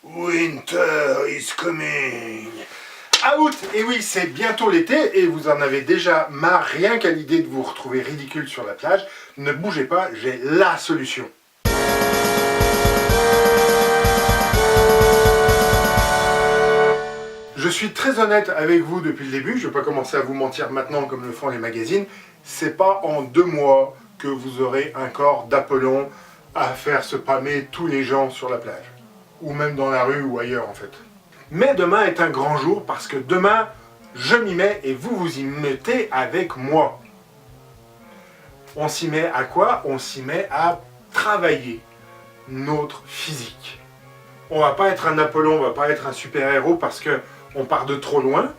Winter is coming. Out. Et oui, c'est bientôt l'été et vous en avez déjà marre rien qu'à l'idée de vous retrouver ridicule sur la plage. Ne bougez pas, j'ai la solution. Je suis très honnête avec vous depuis le début, je ne vais pas commencer à vous mentir maintenant comme le font les magazines. C'est pas en 2 mois que vous aurez un corps d'Apollon à faire se pâmer tous les gens sur la plage. Ou même dans la rue ou ailleurs en fait. Mais demain est un grand jour parce que demain, je m'y mets et vous vous y mettez avec moi. On s'y met à quoi? On s'y met à travailler notre physique. On va pas être un Apollon, on va pas être un super-héros parce que on part de trop loin.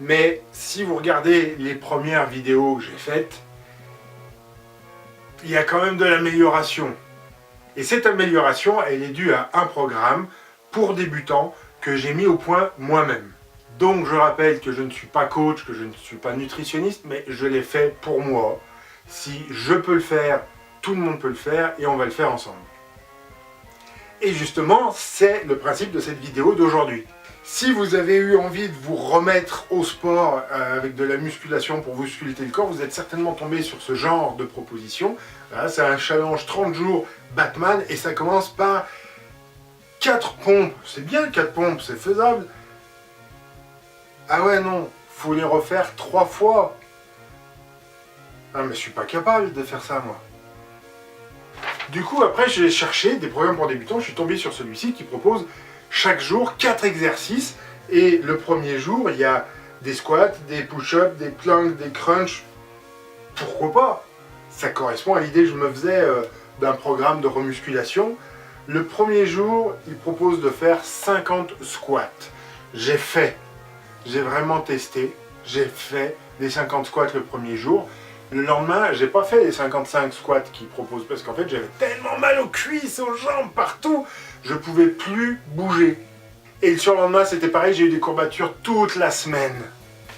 Mais si vous regardez les premières vidéos que j'ai faites, il y a quand même de l'amélioration. Et cette amélioration, elle est due à un programme pour débutants que j'ai mis au point moi-même. Donc je rappelle que je ne suis pas coach, que je ne suis pas nutritionniste, mais je l'ai fait pour moi. Si je peux le faire, tout le monde peut le faire et on va le faire ensemble. Et justement, c'est le principe de cette vidéo d'aujourd'hui. Si vous avez eu envie de vous remettre au sport avec de la musculation pour vous sculpter le corps, vous êtes certainement tombé sur ce genre de proposition. C'est un challenge 30 jours Batman et ça commence par 4 pompes. C'est bien 4 pompes, c'est faisable. Ah ouais non, faut les refaire 3 fois. Ah mais je suis pas capable de faire ça moi. Du coup après j'ai cherché des programmes pour débutants, je suis tombé sur celui-ci qui propose chaque jour 4 exercices et le premier jour il y a des squats, des push-ups, des planks, des crunchs. Pourquoi pas? Ça correspond à l'idée que je me faisais d'un programme de remusculation. Le premier jour, il propose de faire 50 squats. J'ai vraiment testé, j'ai fait les 50 squats le premier jour. Le lendemain, j'ai pas fait les 55 squats qu'il propose parce qu'en fait, j'avais tellement mal aux cuisses, aux jambes, partout, je pouvais plus bouger. Et le surlendemain, c'était pareil, j'ai eu des courbatures toute la semaine.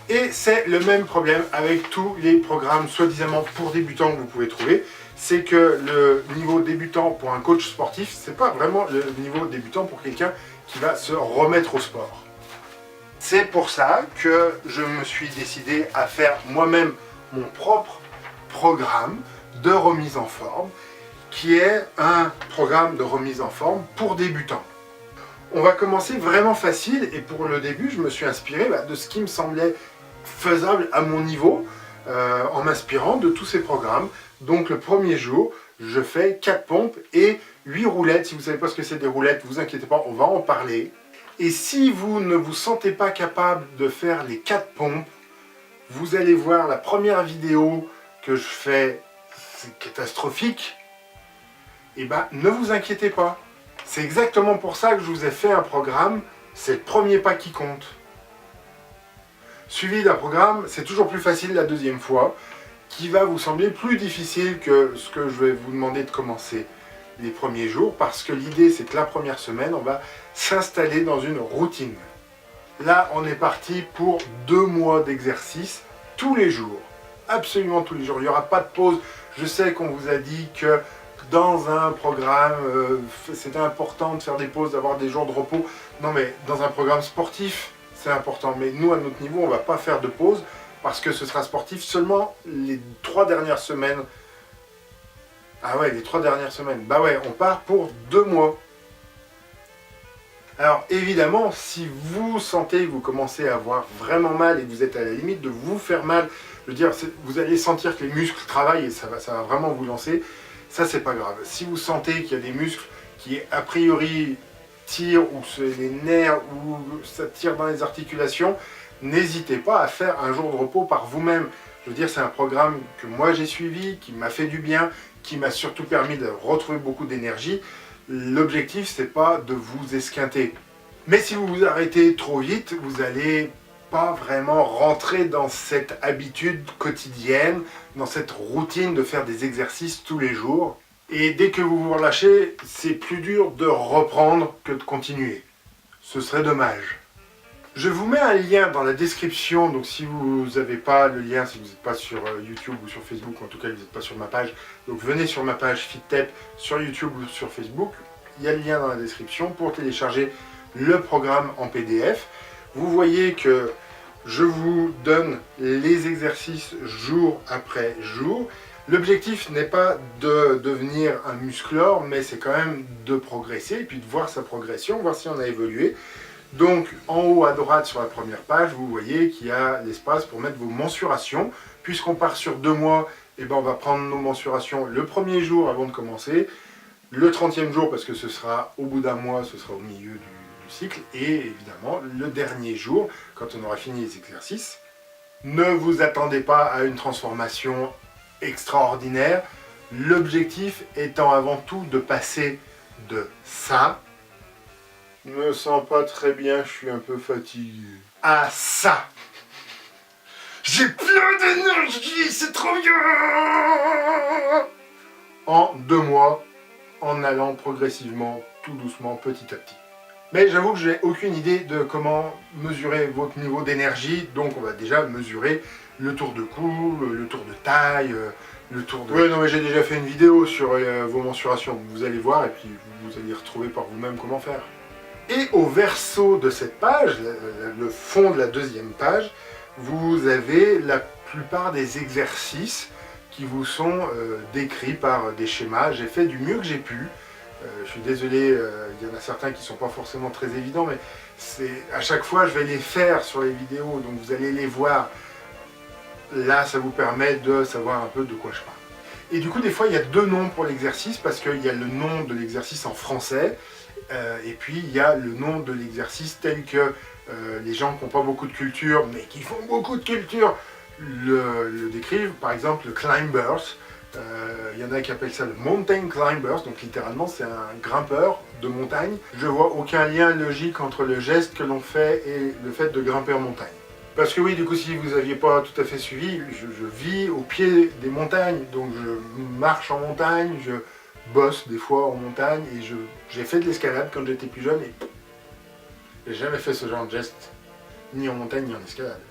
Et c'est le même problème avec tous les programmes soi-disant pour débutants que vous pouvez trouver. C'est que le niveau débutant pour un coach sportif, c'est pas vraiment le niveau débutant pour quelqu'un qui va se remettre au sport. C'est pour ça que je me suis décidé à faire moi-même mon propre programme de remise en forme, qui est un programme de remise en forme pour débutants. On va commencer vraiment facile et pour le début, je me suis inspiré de ce qui me semblait faisable à mon niveau en m'inspirant de tous ces programmes. Donc le premier jour, je fais 4 pompes et 8 roulettes. Si vous ne savez pas ce que c'est des roulettes, ne vous inquiétez pas, on va en parler. Et si vous ne vous sentez pas capable de faire les 4 pompes, vous allez voir la première vidéo que je fais, c'est catastrophique. Et ne vous inquiétez pas. C'est exactement pour ça que je vous ai fait un programme, c'est le premier pas qui compte. Suivi d'un programme, c'est toujours plus facile la deuxième fois, qui va vous sembler plus difficile que ce que je vais vous demander de commencer les premiers jours, parce que l'idée c'est que la première semaine, on va s'installer dans une routine. Là, on est parti pour 2 mois d'exercice, tous les jours, absolument tous les jours, il n'y aura pas de pause. Je sais qu'on vous a dit que dans un programme, c'était important de faire des pauses, d'avoir des jours de repos. Non mais dans un programme sportif, c'est important. Mais nous, à notre niveau, on ne va pas faire de pause parce que ce sera sportif seulement les 3 dernières semaines. Ah ouais, les 3 dernières semaines. Bah ouais, on part pour 2 mois. Alors évidemment, si vous sentez que vous commencez à avoir vraiment mal et que vous êtes à la limite de vous faire mal, je veux dire, vous allez sentir que les muscles travaillent et ça va vraiment vous lancer. Ça, c'est pas grave. Si vous sentez qu'il y a des muscles qui, a priori, tirent, ou c'est les nerfs, ou ça tire dans les articulations, n'hésitez pas à faire un jour de repos par vous-même. Je veux dire, c'est un programme que moi j'ai suivi, qui m'a fait du bien, qui m'a surtout permis de retrouver beaucoup d'énergie. L'objectif, c'est pas de vous esquinter. Mais si vous vous arrêtez trop vite, vous allez pas vraiment rentrer dans cette habitude quotidienne, dans cette routine de faire des exercices tous les jours. Et dès que vous vous relâchez, c'est plus dur de reprendre que de continuer. Ce serait dommage. Je vous mets un lien dans la description, donc si vous n'avez pas le lien, si vous n'êtes pas sur YouTube ou sur Facebook, en tout cas vous n'êtes pas sur ma page, donc venez sur ma page FitTep sur YouTube ou sur Facebook. il y a le lien dans la description pour télécharger le programme en PDF. Vous voyez que je vous donne les exercices jour après jour. L'objectif n'est pas de devenir un musclore, mais c'est quand même de progresser et puis de voir sa progression, voir si on a évolué. Donc en haut à droite sur la première page, vous voyez qu'il y a l'espace pour mettre vos mensurations. Puisqu'on part sur 2 mois, eh ben on va prendre nos mensurations le premier jour avant de commencer, le 30e jour parce que ce sera au bout d'un mois, ce sera au milieu du cycle, et évidemment le dernier jour quand on aura fini les exercices. Ne vous attendez pas à une transformation extraordinaire, l'objectif étant avant tout de passer de ça, je me sens pas très bien, je suis un peu fatigué, à ça. J'ai plein d'énergie, c'est trop bien. En 2 mois, en allant progressivement, tout doucement, petit à petit. Mais j'avoue que je n'ai aucune idée de comment mesurer votre niveau d'énergie, donc on va déjà mesurer le tour de cou, le tour de taille, le tour de... Ouais, non mais j'ai déjà fait une vidéo sur vos mensurations, vous allez voir et puis vous allez retrouver par vous-même comment faire. Et au verso de cette page, le fond de la deuxième page, vous avez la plupart des exercices qui vous sont décrits par des schémas. J'ai fait du mieux que j'ai pu. Je suis désolé, il y en a certains qui ne sont pas forcément très évidents, mais à chaque fois je vais les faire sur les vidéos, donc vous allez les voir. Là, ça vous permet de savoir un peu de quoi je parle. Et du coup, des fois, il y a 2 noms pour l'exercice, parce qu'il y a le nom de l'exercice en français, et puis il y a le nom de l'exercice tel que les gens qui n'ont pas beaucoup de culture, mais qui font beaucoup de culture, le décrivent. Par exemple, le climbers. Il y en a qui appellent ça le mountain climbers, donc littéralement c'est un grimpeur de montagne. Je vois aucun lien logique entre le geste que l'on fait et le fait de grimper en montagne. Parce que oui, du coup, si vous n'aviez pas tout à fait suivi, je vis au pied des montagnes, donc je marche en montagne, je bosse des fois en montagne, et j'ai fait de l'escalade quand j'étais plus jeune, et j'ai jamais fait ce genre de geste, ni en montagne, ni en escalade.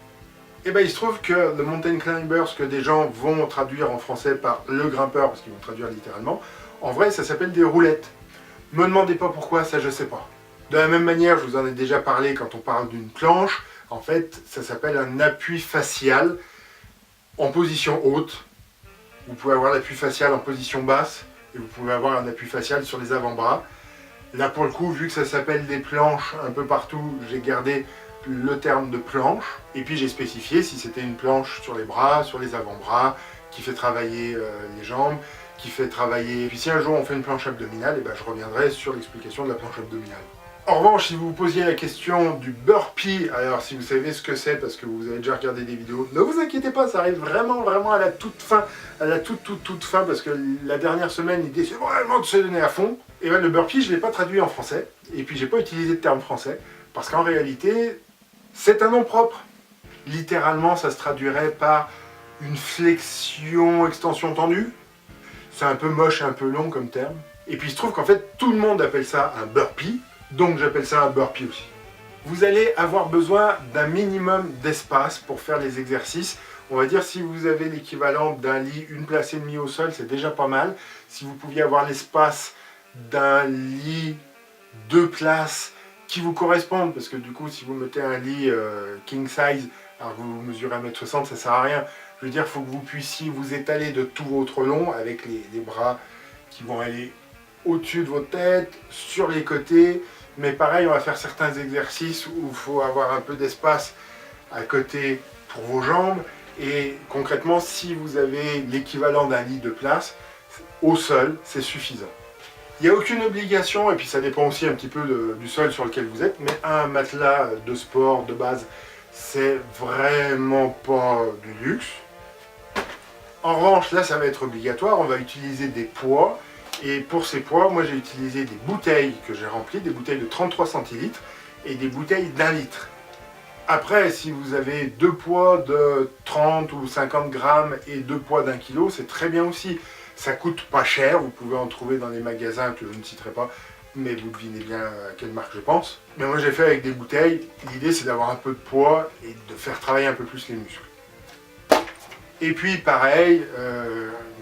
Et bien il se trouve que le mountain climber, ce que des gens vont traduire en français par le grimpeur, parce qu'ils vont traduire littéralement, en vrai ça s'appelle des roulettes. Me demandez pas pourquoi, ça je sais pas. De la même manière, je vous en ai déjà parlé quand on parle d'une planche, en fait ça s'appelle un appui facial en position haute. Vous pouvez avoir l'appui facial en position basse, et vous pouvez avoir un appui facial sur les avant-bras. Là pour le coup, vu que ça s'appelle des planches un peu partout, j'ai gardé le terme de planche, et puis j'ai spécifié si c'était une planche sur les bras, sur les avant-bras, qui fait travailler les jambes, qui fait travailler... Puis si un jour on fait une planche abdominale, et ben je reviendrai sur l'explication de la planche abdominale. En revanche, si vous vous posiez la question du burpee, alors si vous savez ce que c'est parce que vous avez déjà regardé des vidéos, ne vous inquiétez pas, ça arrive vraiment à la toute fin, à la toute fin, parce que la dernière semaine, l'idée c'est vraiment de se donner à fond. Et bien le burpee, je ne l'ai pas traduit en français, et puis j'ai pas utilisé de terme français, parce qu'en réalité, c'est un nom propre. Littéralement, ça se traduirait par une flexion, extension tendue. C'est un peu moche et un peu long comme terme. Et puis il se trouve qu'en fait, tout le monde appelle ça un burpee, donc j'appelle ça un burpee aussi. Vous allez avoir besoin d'un minimum d'espace pour faire les exercices. On va dire si vous avez l'équivalent d'un lit, une place et demie au sol, c'est déjà pas mal. Si vous pouviez avoir l'espace d'un lit, 2 places, qui vous correspondent, parce que du coup si vous mettez un lit king size, alors que vous mesurez 1m60, ça sert à rien. Je veux dire, il faut que vous puissiez vous étaler de tout votre long, avec les bras qui vont aller au-dessus de votre tête, sur les côtés, mais pareil, on va faire certains exercices où il faut avoir un peu d'espace à côté pour vos jambes, et concrètement, si vous avez l'équivalent d'un lit de place, au sol, c'est suffisant. Il n'y a aucune obligation, et puis ça dépend aussi un petit peu du sol sur lequel vous êtes, mais un matelas de sport de base, c'est vraiment pas du luxe. En revanche, là ça va être obligatoire, on va utiliser des poids, et pour ces poids, moi j'ai utilisé des bouteilles que j'ai remplies, des bouteilles de 33 centilitres, et des bouteilles d'1 litre. Après, si vous avez 2 poids de 30 ou 50 grammes et 2 poids d'1 kilo, c'est très bien aussi. Ça coûte pas cher, vous pouvez en trouver dans les magasins que je ne citerai pas, mais vous devinez bien à quelle marque je pense. Mais moi j'ai fait avec des bouteilles, l'idée c'est d'avoir un peu de poids et de faire travailler un peu plus les muscles. Et puis pareil,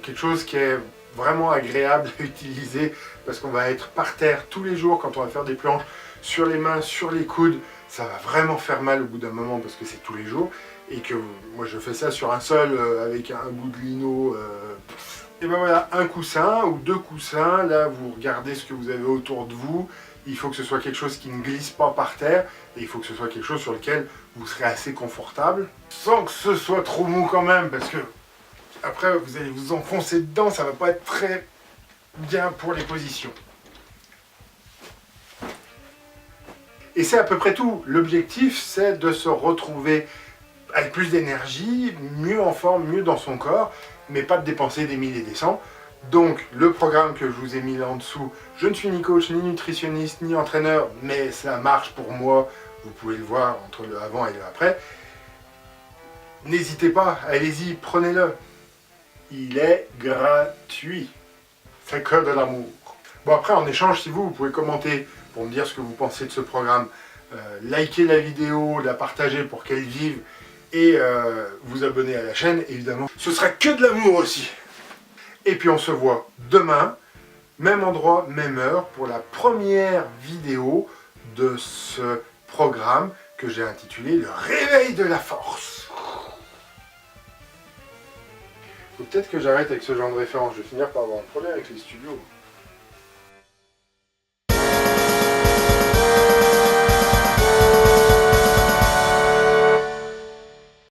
quelque chose qui est vraiment agréable à utiliser parce qu'on va être par terre tous les jours quand on va faire des planches sur les mains, sur les coudes. Ça va vraiment faire mal au bout d'un moment parce que c'est tous les jours. Et que moi je fais ça sur un sol avec un bout de lino. Et ben voilà, un coussin ou deux coussins. Là vous regardez ce que vous avez autour de vous. Il faut que ce soit quelque chose qui ne glisse pas par terre. Et il faut que ce soit quelque chose sur lequel vous serez assez confortable. Sans que ce soit trop mou quand même. Parce que après vous allez vous enfoncer dedans. Ça va pas être très bien pour les positions. Et c'est à peu près tout. L'objectif, c'est de se retrouver avec plus d'énergie, mieux en forme, mieux dans son corps, mais pas de dépenser des milliers et des cents. Donc, le programme que je vous ai mis là en dessous, je ne suis ni coach, ni nutritionniste, ni entraîneur, mais ça marche pour moi. Vous pouvez le voir entre le avant et le après. N'hésitez pas, allez-y, prenez-le. Il est gratuit. C'est que de l'amour. Bon, après, en échange, si vous pouvez commenter pour me dire ce que vous pensez de ce programme, liker la vidéo, la partager pour qu'elle vive et vous abonner à la chaîne, évidemment. Ce sera que de l'amour aussi. Et puis on se voit demain, même endroit, même heure, pour la première vidéo de ce programme que j'ai intitulé Le réveil de la force. Faut peut-être que j'arrête avec ce genre de référence, je vais finir par avoir un problème avec les studios.